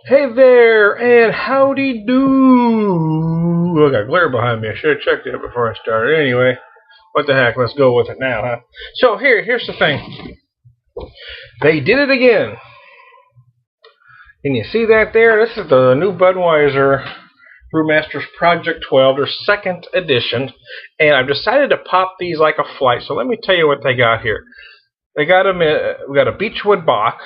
Hey there, and howdy do. I got glare behind me. I should have checked that before I started. Anyway, what the heck? Let's go with it now, huh? So here's the thing. They did it again. Can you see that there? This is the new Budweiser Brewmaster's Project 12, their second edition, and I've decided to pop these like a flight. So let me tell you what they got here. They got them. We got a Beechwood Bock,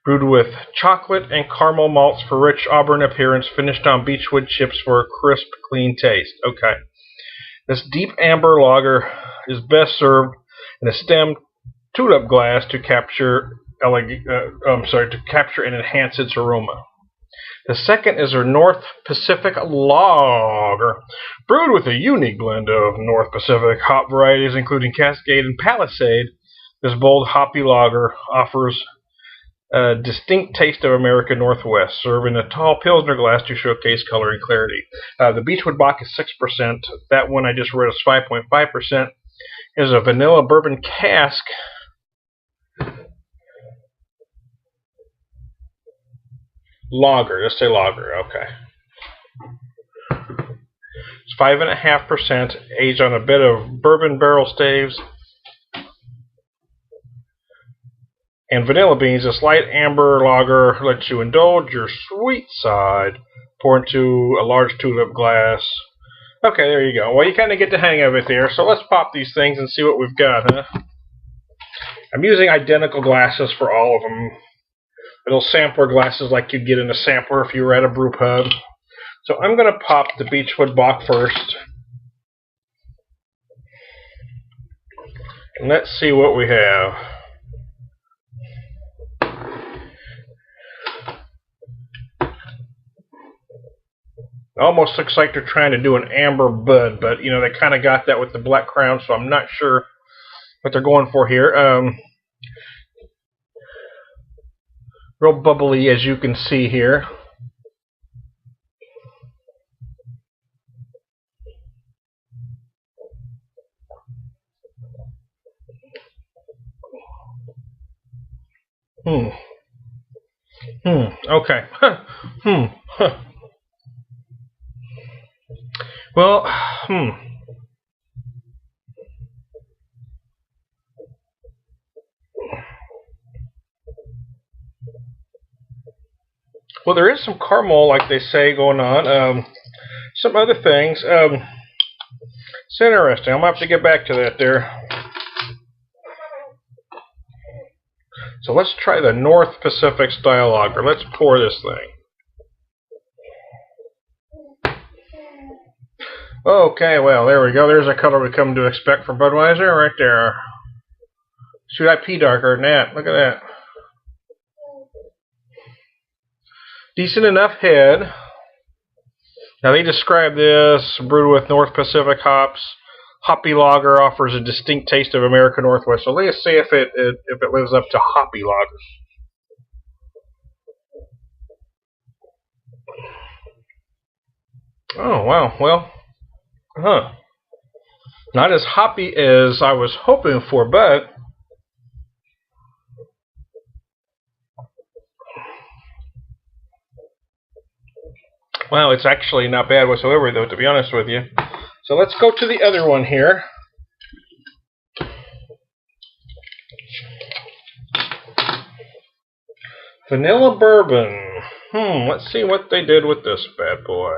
brewed with chocolate and caramel malts for rich auburn appearance, finished on beechwood chips for a crisp, clean taste. Okay. This deep amber lager is best served in a stemmed, tulip glass to capture and enhance its aroma. The second is our North Pacific Lager, brewed with a unique blend of North Pacific hop varieties, including Cascade and Palisade. This bold, hoppy lager offers a distinct taste of American Northwest, served in a tall Pilsner glass to showcase color and clarity. The Beechwood Bock is 6%. That one I just read is 5.5%. Is a vanilla bourbon cask. Lager. Let's say lager. Okay. It's 5.5%, aged on a bit of bourbon barrel staves and vanilla beans. This light amber lager lets you indulge your sweet side. Pour into a large tulip glass. Okay, there you go. Well, you kind of get the hang of it there. So let's pop these things and see what we've got, huh? I'm using identical glasses for all of them. Little sampler glasses like you'd get in a sampler if you were at a brew pub. So I'm going to pop the Beechwood Bock first. And let's see what we have. Almost looks like they're trying to do an amber bud, but you know they kind of got that with the Black Crown, so I'm not sure what they're going for here. Real bubbly, as you can see here. Okay. Well, Well, there is some caramel, like they say, going on. Some other things. It's interesting. I'm going to have to get back to that there. So let's try the North Pacific style lager. Let's pour this thing. Okay, well, there we go. There's a color we come to expect from Budweiser right there. Shoot, I pee darker than that. Look at that. Decent enough head. Now they describe this brewed with North Pacific hops. Hoppy lager offers a distinct taste of American Northwest. So let's see if it lives up to hoppy lager. Oh wow, well, not as hoppy as I was hoping for, but wow, it's actually not bad whatsoever, though, to be honest with you. So let's go to the other one here. Vanilla bourbon. Let's see what they did with this bad boy.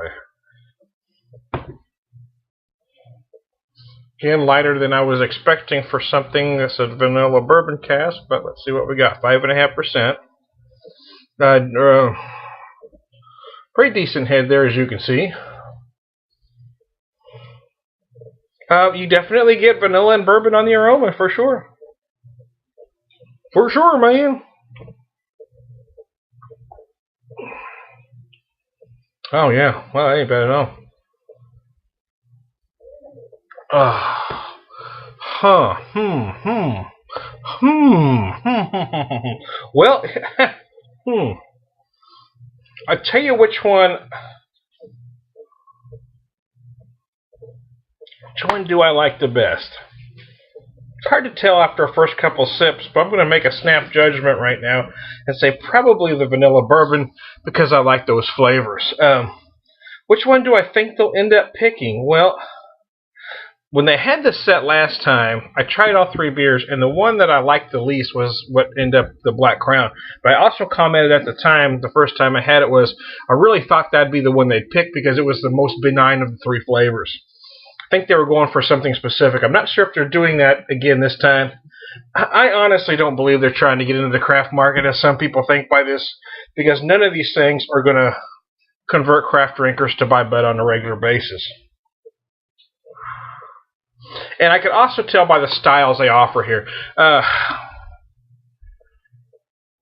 Again, lighter than I was expecting for something that's a vanilla bourbon cask, but let's see what we got. 5.5%. Pretty decent head there, as you can see. You definitely get vanilla and bourbon on the aroma, for sure. For sure, man. Oh, yeah. Well, that ain't bad at all. Well, I tell you which one do I like the best? It's hard to tell after a first couple sips, but I'm going to make a snap judgment right now and say probably the vanilla bourbon because I like those flavors. Which one do I think they'll end up picking? Well, when they had this set last time, I tried all three beers, and the one that I liked the least was what ended up the Black Crown. But I also commented at the time, the first time I had it, was I really thought that'd be the one they'd pick because it was the most benign of the three flavors. I think they were going for something specific. I'm not sure if they're doing that again this time. I honestly don't believe they're trying to get into the craft market, as some people think by this, because none of these things are going to convert craft drinkers to buy Bud on a regular basis. And I can also tell by the styles they offer here.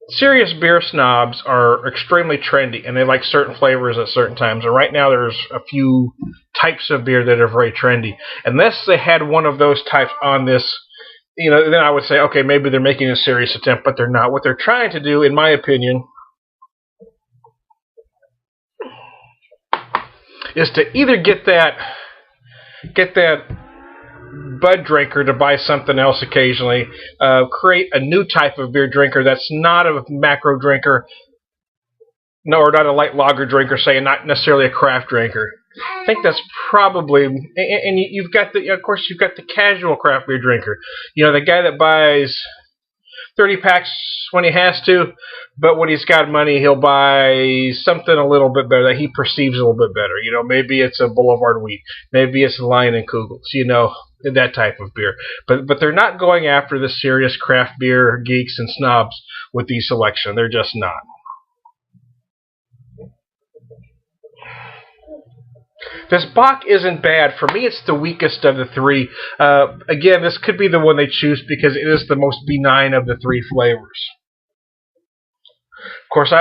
Serious beer snobs are extremely trendy, and they like certain flavors at certain times. And right now there's a few types of beer that are very trendy. Unless they had one of those types on this, then I would say, okay, maybe they're making a serious attempt, but they're not. What they're trying to do, in my opinion, is to either get that Bud drinker to buy something else occasionally, create a new type of beer drinker that's not a macro drinker, or not a light lager drinker, say, and not necessarily a craft drinker. I think that's probably, and you've got of course, you've got the casual craft beer drinker. The guy that buys 30 packs when he has to, but when he's got money, he'll buy something a little bit better that he perceives a little bit better. Maybe it's a Boulevard Wheat, maybe it's a Lion and Kugels, that type of beer. But they're not going after the serious craft beer geeks and snobs with these selection. They're just not. This Bock isn't bad. For me, it's the weakest of the three. Again, this could be the one they choose because it is the most benign of the three flavors. Of course,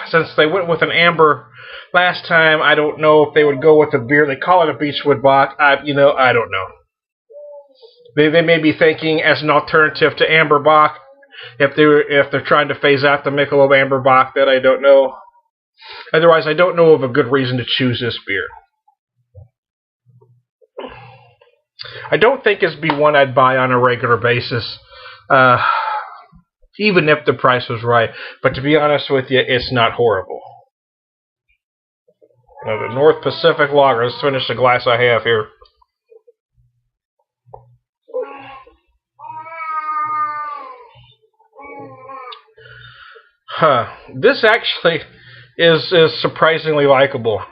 since they went with an amber last time, I don't know if they would go with a beer. They call it a Beechwood Bock. I don't know. They may be thinking as an alternative to Amber Bock, if they're trying to phase out the Michelob Amber Bock, that I don't know. Otherwise, I don't know of a good reason to choose this beer. I don't think it's be one I'd buy on a regular basis, even if the price was right. But to be honest with you, it's not horrible. Now, the North Pacific Lager. Let's finish the glass I have here. This actually is surprisingly likable.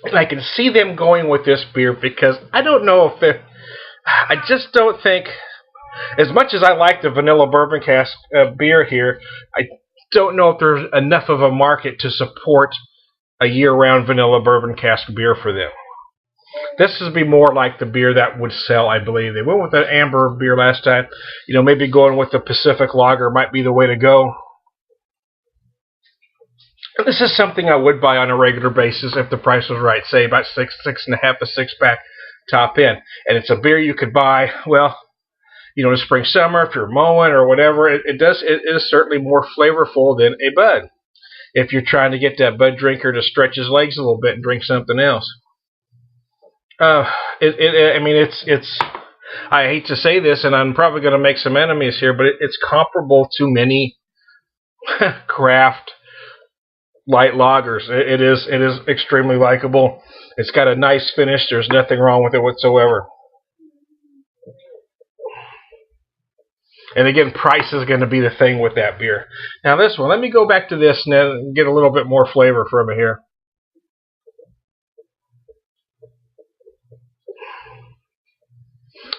And I can see them going with this beer because I don't know if they're... I just don't think... As much as I like the vanilla bourbon cask beer here, I don't know if there's enough of a market to support a year-round vanilla bourbon cask beer for them. This would be more like the beer that would sell, I believe. They went with an amber beer last time. Maybe going with the Pacific Lager might be the way to go. This is something I would buy on a regular basis if the price was right. Say about six and a half, a six-pack top end. And it's a beer you could buy, well, in the spring, summer, if you're mowing or whatever. It is certainly more flavorful than a Bud. If you're trying to get that Bud drinker to stretch his legs a little bit and drink something else. I hate to say this, and I'm probably going to make some enemies here, but it's comparable to many craft light lagers. It is extremely likable. It's got a nice finish. There's nothing wrong with it whatsoever. And again, price is going to be the thing with that beer. Now this one, let me go back to this and then get a little bit more flavor from it here.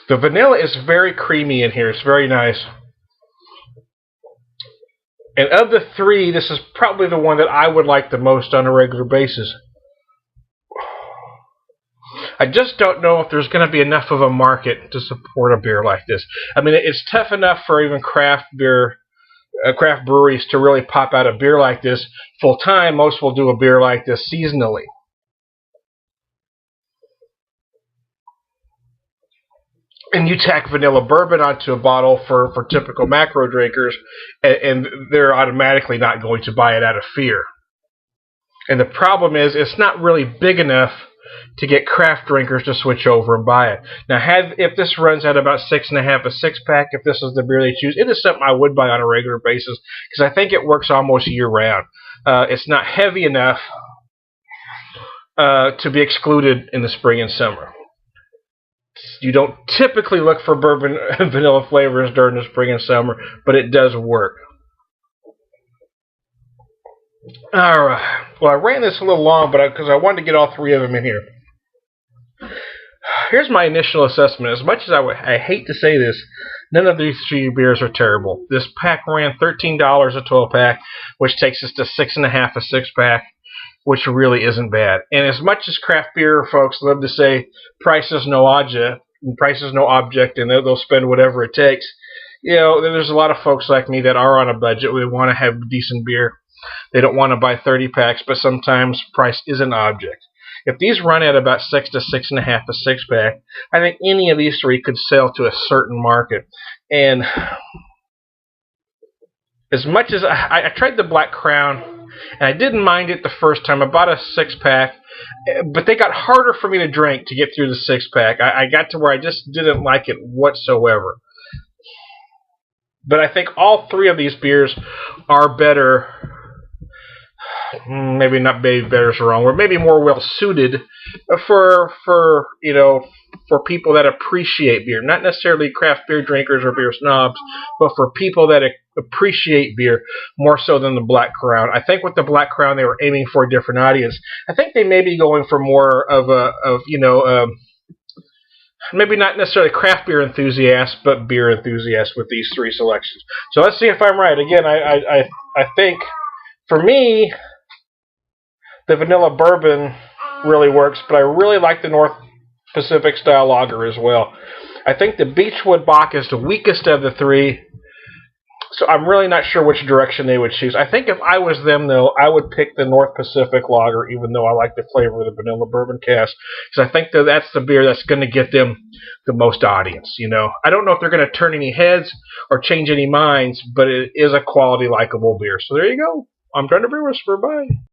The vanilla is very creamy in here. It's very nice. And of the three, this is probably the one that I would like the most on a regular basis. I just don't know if there's going to be enough of a market to support a beer like this. It's tough enough for even craft breweries to really pop out a beer like this full time. Most will do a beer like this seasonally. And you tack vanilla bourbon onto a bottle for typical macro drinkers, and they're automatically not going to buy it out of fear. And the problem is, it's not really big enough to get craft drinkers to switch over and buy it. Now, if this runs at about $6.50 a 6-pack, if this is the beer they choose, it is something I would buy on a regular basis because I think it works almost year-round. It's not heavy enough to be excluded in the spring and summer. You don't typically look for bourbon and vanilla flavors during the spring and summer, but it does work. Alright, well, I ran this a little long, but because I wanted to get all three of them in here. Here's my initial assessment. As much as I hate to say this, none of these three beers are terrible. This pack ran $13 a 12-pack, which takes us to $6.50 a 6-pack, which really isn't bad. And as much as craft beer folks love to say price is no object, and they'll spend whatever it takes, you know, there's a lot of folks like me that are on a budget. They want to have decent beer. They don't want to buy 30 packs, but sometimes price is an object. If these run at about $6 to $6.50 a 6-pack, I think any of these three could sell to a certain market. And as much as I tried the Black Crown, and I didn't mind it the first time. I bought a 6-pack, but they got harder for me to drink to get through the 6-pack. I got to where I just didn't like it whatsoever. But I think all three of these beers are better. Maybe not better is wrong. Or maybe more well suited for people that appreciate beer, not necessarily craft beer drinkers or beer snobs, but for people that appreciate beer more so than the Black Crown. I think with the Black Crown they were aiming for a different audience. I think they may be going for more of maybe not necessarily craft beer enthusiasts, but beer enthusiasts with these three selections. So let's see if I'm right. Again, I think for me the vanilla bourbon really works, but I really like the North Pacific style lager as well. I think the Beechwood Bock is the weakest of the three, so I'm really not sure which direction they would choose. I think if I was them, though, I would pick the North Pacific lager, even though I like the flavor of the vanilla bourbon cask, because I think that's the beer that's going to get them the most audience. You know, I don't know if they're going to turn any heads or change any minds, but it is a quality, likable beer. So there you go. I'm trying to Brewmaster. Bye.